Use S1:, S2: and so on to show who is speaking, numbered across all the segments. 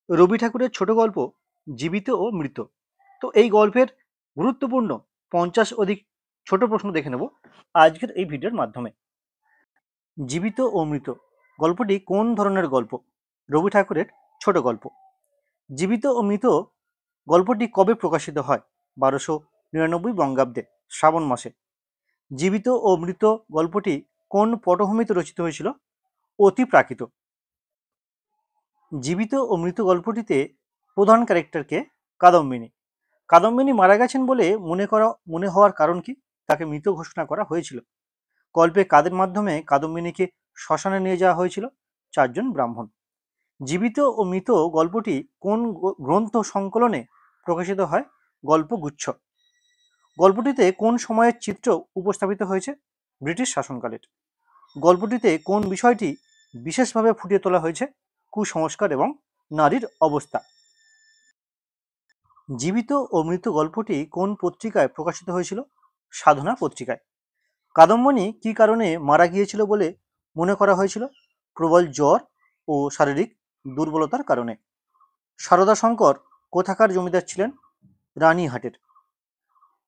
S1: রবি ঠাকুরের ছোট গল্প জীবিত ও মৃত। তো এই গল্পের গুরুত্বপূর্ণ 50 অধিক ছোট প্রশ্ন দেখে নেব আজকের এই ভিডিওর মাধ্যমে। জীবিত ও মৃত গল্পটি কোন ধরনের গল্প? রবি ঠাকুরের ছোট গল্প। জীবিত ও মৃত গল্পটি কবে প্রকাশিত হয়? 1299 বঙ্গাব্দে শ্রাবণ মাসে। জীবিত ও মৃত গল্পটি কোন পটভূমিতে রচিত হয়েছিল? অতি প্রাকৃত। জীবিত ও মৃত গল্পটিতে প্রধান ক্যারেক্টারকে কাদম্বিনী। কাদম্বিনী মারা গেছেন বলে মনে হওয়ার কারণ কি? তাকে মৃত ঘোষণা করা হয়েছিল। গল্পে কাদের মাধ্যমে কাদম্বিনীকে শ্মশানে নিয়ে যাওয়া হয়েছিল? 4 জন ব্রাহ্মণ। জীবিত ও মৃত গল্পটি কোন গ্রন্থ সংকলনে প্রকাশিত হয়? গল্পগুচ্ছ। গল্পটিতে কোন সময়ের চিত্র উপস্থাপিত হয়েছে? ব্রিটিশ শাসনকালের। গল্পটিতে কোন বিষয়টি বিশেষভাবে ফুটিয়ে তোলা হয়েছে? কুসংস্কার এবং নারীর অবস্থা। জীবিত ও মৃত গল্পটি কোন পত্রিকায় প্রকাশিত হয়েছিল? সাধনা পত্রিকায়। কাদম্বিনী কি কারণে মারা গিয়েছিল বলে মনে করা হয়েছিল? প্রবল জ্বর ও শারীরিক দুর্বলতার কারণে। সারদা শঙ্কর কোথাকার জমিদার ছিলেন? রানীহাটের।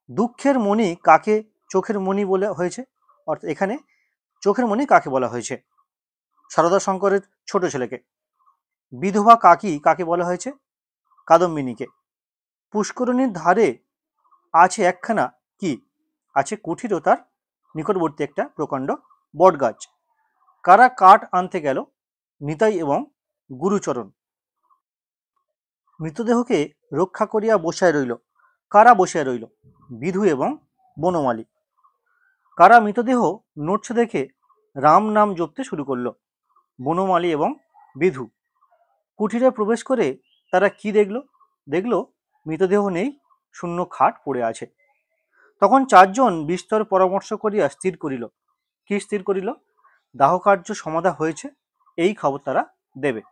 S1: দুঃখের মণি কাকে চোখের মণি বলা হয়েছে? অর্থাৎ এখানে চোখের মণি কাকে বলা হয়েছে? সারদা শঙ্করের ছোট ছেলেকে। বিধবা কাকে বলা হয়েছে? কাদম্বিনীকে। পুষ্করিণীর ধারে আছে একখানা কি? আছে কুঠির ও তার নিকটবর্তী একটা প্রকাণ্ড বটগাছ। কারা কাঠ আনতে গেল? নিতাই এবং গুরুচরণ। মৃতদেহকে রক্ষা করিয়া বসায় রইল। কারা বসিয়া রইল? বিধু এবং বনমালী। কারা মৃতদেহ নড়ছে দেখে রাম নাম জপতে শুরু করলো? বনমালী এবং বিধু। কুঠিরে প্রবেশ করে তারা কি দেখলো? দেখলো মৃতদেহ নেই, শূন্য খাট পড়ে আছে। তখন 4 জন বিস্তর পরামর্শ করিয়া স্থির করিল। কি স্থির করিল? দাহকার্য সমাধা হয়েছে, এই খবর তারা দেবে।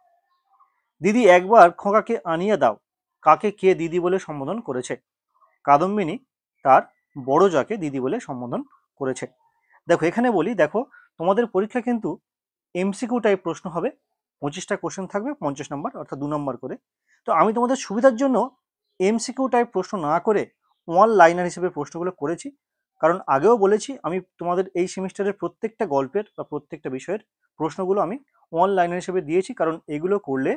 S1: দিদি একবার খোকাকে আনিয়া দাও। কাকে কে দিদি বলে সম্বোধন করেছে? কাদম্বিনী তার বড় যাকে দিদি বলে সম্বোধন করেছে। দেখো এখানে বলি, দেখো তোমাদের পরীক্ষা কিন্তু এমসিকিউ টাইপ প্রশ্ন হবে। 25টা কোশ্চেন থাকবে, 50 নম্বর অর্থাৎ 2 নম্বর করে। তো আমি তোমাদের সুবিধার জন্য এমসিকিউ টাইপ প্রশ্ন না করে ওয়ান লাইনার হিসেবে প্রশ্নগুলো করেছি। কারণ আগেও বলেছি আমি তোমাদের এই সেমিস্টারের প্রত্যেকটা গল্পের বা প্রত্যেকটা বিষয়ের প্রশ্নগুলো আমি ওয়ান লাইনার হিসেবে দিয়েছি। কারণ এগুলো করলে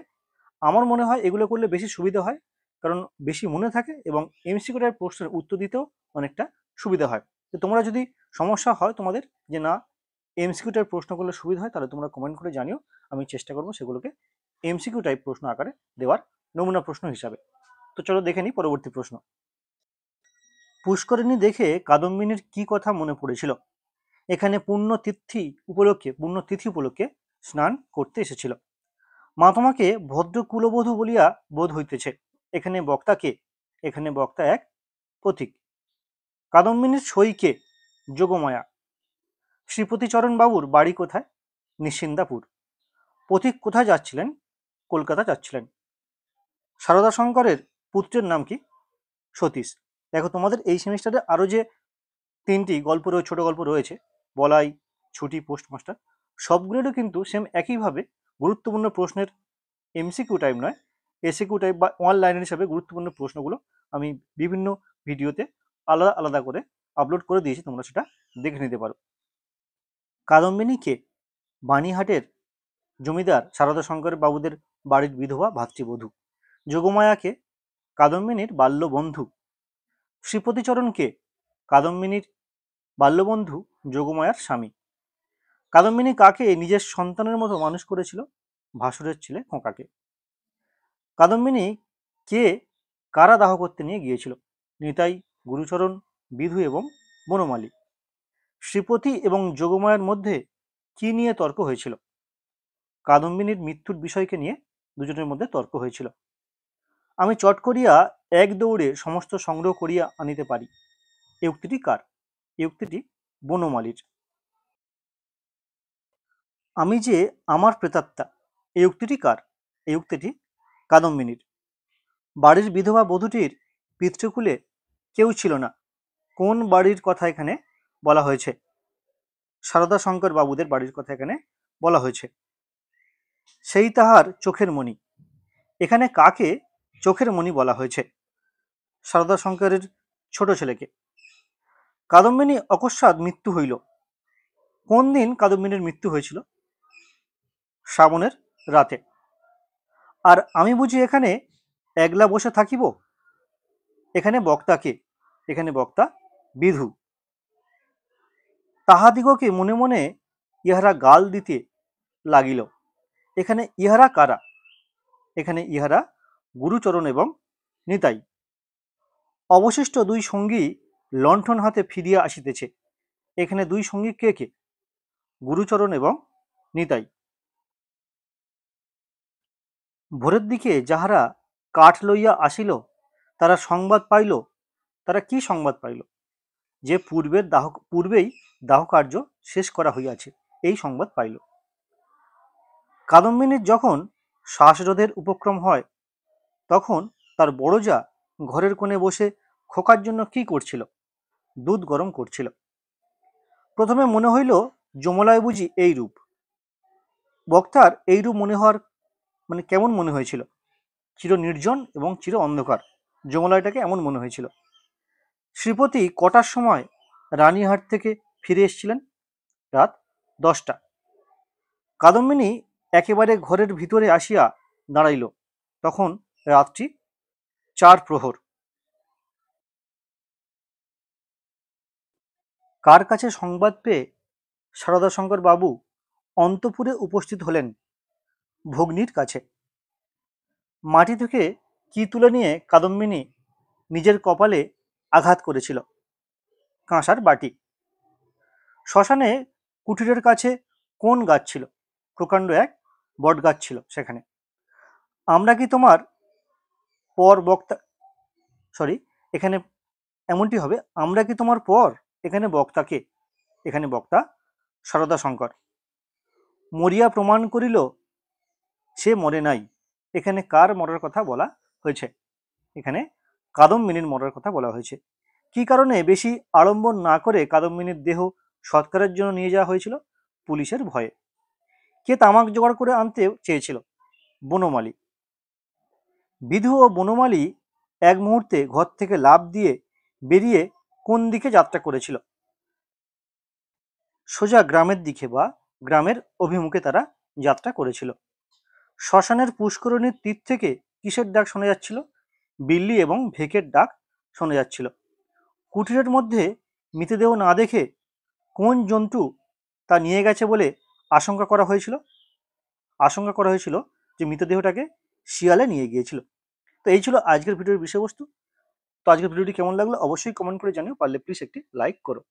S1: আমার মনে হয় এগুলো করলে বেশি সুবিধা হয়, কারণ বেশি মনে থাকে এবং এমসিকিউ টাইপ প্রশ্নের উত্তর দিতেও অনেকটা সুবিধা হয়। তো তোমরা যদি সমস্যা হয় তোমাদের যে না এমসিকিউ টাইপ প্রশ্ন করলে সুবিধা হয়, তাহলে তোমরা কমেন্ট করে জানিও। আমি চেষ্টা করবো সেগুলোকে এমসিকিউ টাইপ প্রশ্ন আকারে দেওয়ার নমুনা প্রশ্ন হিসাবে। তো চলো দেখে নিই পরবর্তী প্রশ্ন। পুষ্করিণী দেখে কাদম্বিনীর কি কথা মনে পড়েছিল? এখানে পুণ্যতিথি উপলক্ষে স্নান করতে এসেছিল। মা তোমাকে ভদ্র কুলবধূ বলিয়া বোধ হইতেছে। এখানে বক্তা কে? এখানে বক্তা এক পথিক। কাদম্বিনীর সই কে? যোগমায়া। শ্রীপতিচরণ বাবুর বাড়ি কোথায়? নিশ্চিন্দাপুর। পথিক কোথায় যাচ্ছিলেন? কলকাতা যাচ্ছিলেন। সারদা শঙ্করের পুত্রের নাম কি? সতীশ। দেখো তোমাদের এই সেমিস্টারে আরো যে 3টি গল্প ছোট গল্প রয়েছে, বলাই, ছুটি, পোস্টমাস্টার, সবগুলোরও কিন্তু সেম একইভাবে গুরুত্বপূর্ণ প্রশ্নের এমসিকিউ টাইপ নয়, এসিকিউ টাইপ বা ওয়ান লাইনের হিসাবে গুরুত্বপূর্ণ প্রশ্নগুলো আমি বিভিন্ন ভিডিওতে আলাদা আলাদা করে আপলোড করে দিয়েছি, তোমরা সেটা দেখে নিতে পারো। কাদম্বিনী কে? বাণীহাটের জমিদার সারদা শঙ্কর বাবুদের বাড়ির বিধবা ভাতৃবধূ। যোগমায়াকে? কাদম্বিনীর বাল্যবন্ধু। শ্রীপতিচরণ কে? কাদম্বিনীর বাল্যবন্ধু যোগমায়ার স্বামী। কাদম্বিনী কাকে নিজের সন্তানের মতো মানুষ করেছিল? ভাসুরের ছেলে খোকাকে। কাদম্বিনী কে কারা দাহ করতে নিয়ে গিয়েছিল? নিতাই, গুরুচরণ, বিধু এবং বনমালী। শ্রীপতি এবং যোগমায়ার মধ্যে কি নিয়ে তর্ক হয়েছিল? কাদম্বিনীর মৃত্যুর বিষয়কে নিয়ে দুজনের মধ্যে তর্ক হয়েছিল। আমি চট করিয়া এক দৌড়ে সমস্ত সংগ্রহ করিয়া আনিতে পারি, এই উক্তিটি কার? এই উক্তিটি বনমালীর। আমি যে আমার প্রেতাত্মা, এই উক্তিটি কার? এই উক্তিটি কাদম্বিনীর। বাড়ির বিধবা বধূটির পিতৃকুলে কেউ ছিল না, কোন বাড়ির কথা এখানে বলা হয়েছে? সারদা শঙ্কর বাবুদের বাড়ির কথা এখানে বলা হয়েছে। সেই তাহার চোখের মণি, এখানে কাকে চোখের মণি বলা হয়েছে? সারদা শঙ্করের ছোট ছেলেকে। কাদম্বিনী অকস্মাৎ মৃত্যু হইল। কোন দিন কাদম্বিনীর মৃত্যু হয়েছিল? শ্রাবণের রাতে। আর আমি বুঝি এখানে একলা বসে থাকিব? এখানে বক্তা কে? এখানে বক্তা বিধু। তাহাদিগকে মনে মনে ইহারা গাল দিতে লাগিল। এখানে ইহারা কারা? এখানে ইহারা গুরুচরণ এবং নিতাই। অবশিষ্ট দুই সঙ্গী লণ্ঠন হাতে ফিরিয়া আসিতেছে। এখানে দুই সঙ্গী কে কে? গুরুচরণ এবং নিতাই। ভোরের দিকে যাহারা কাঠ লইয়া আসিল তারা সংবাদ পাইল। তারা কি সংবাদ পাইল? যে পূর্বেই দাহকার্য শেষ করা হইয়াছে, এই সংবাদ পাইল। কাদম্বিনীর যখন শ্বাসরোধের উপক্রম হয় তখন তার বড় যা ঘরের কোণে বসে খোকার জন্য কি করছিল? দুধ গরম করছিল। প্রথমে মনে হইল যমলায় বুঝি এই রূপ। বক্তার এই রূপ মনে হওয়ার কেমন মনে হয়েছিল? চির নির্জন এবং চির অন্ধকার যমলায়টাকে এমন মনে হয়েছিল। শ্রীপতি কটার সময় রানীহাট থেকে ফিরে এসেছিলেন? রাত 10টা। কাদম্বিনী একেবারে ঘরের ভিতরে আসিয়া দাঁড়াইল। তখন রাত্রি 4 প্রহর। কার কাছে সংবাদ পেয়ে সারদাশঙ্কর বাবু অন্তঃপুরে উপস্থিত হলেন? ভগ্নীর কাছে। মাটি থেকে কি তুলে নিয়ে কাদম্বিনী নিজের কপালে আঘাত করেছিল? কাঁসার বাটি। শ্মশানে কুটিরের কাছে কোন গাছ ছিল? প্রকাণ্ড এক বট গাছ ছিল সেখানে। আমরা কি তোমার পর বক্তা এখানে এমনটি হবে, আমরা কি তোমার পর? এখানে বক্তা কে? এখানে বক্তা সারদা শঙ্কর। মরিয়া প্রমাণ করিল সে মরে নাই। এখানে কার মরার কথা বলা হয়েছে? এখানে কাদম্বিনীর মরার কথা বলা হয়েছে। কি কারণে বেশি আড়ম্বর না করে কাদম্বিনীর দেহ সৎকারের জন্য নিয়ে যাওয়া হয়েছিল? পুলিশের ভয়ে। কে তামাক জোগাড় করে আনতে চেয়েছিল? বনমালী। বিধু ও বনমালী এক মুহূর্তে ঘর থেকে লাফ দিয়ে বেরিয়ে কোন দিকে যাত্রা করেছিল? সোজা গ্রামের দিকে বা গ্রামের অভিমুখে তারা যাত্রা করেছিল। শ্মশানের পুষ্করণীর তীর থেকে কিসের ডাক শোনা যাচ্ছিল? বিল্লি এবং ভেকের ডাক শোনা যাচ্ছিল। কুটিরের মধ্যে মৃতদেহ না দেখে কোন জন্তু তা নিয়ে গেছে বলে আশঙ্কা করা হয়েছিল? আশঙ্কা করা হয়েছিল যে মৃতদেহটাকে শিয়ালে নিয়ে গিয়েছিল। তো এই ছিল আজকের ভিডিওর বিষয়বস্তু। তো আজকের ভিডিওটি কেমন লাগলো অবশ্যই কমেন্ট করে জানিও, পারলে প্লিজ একটি লাইক করো।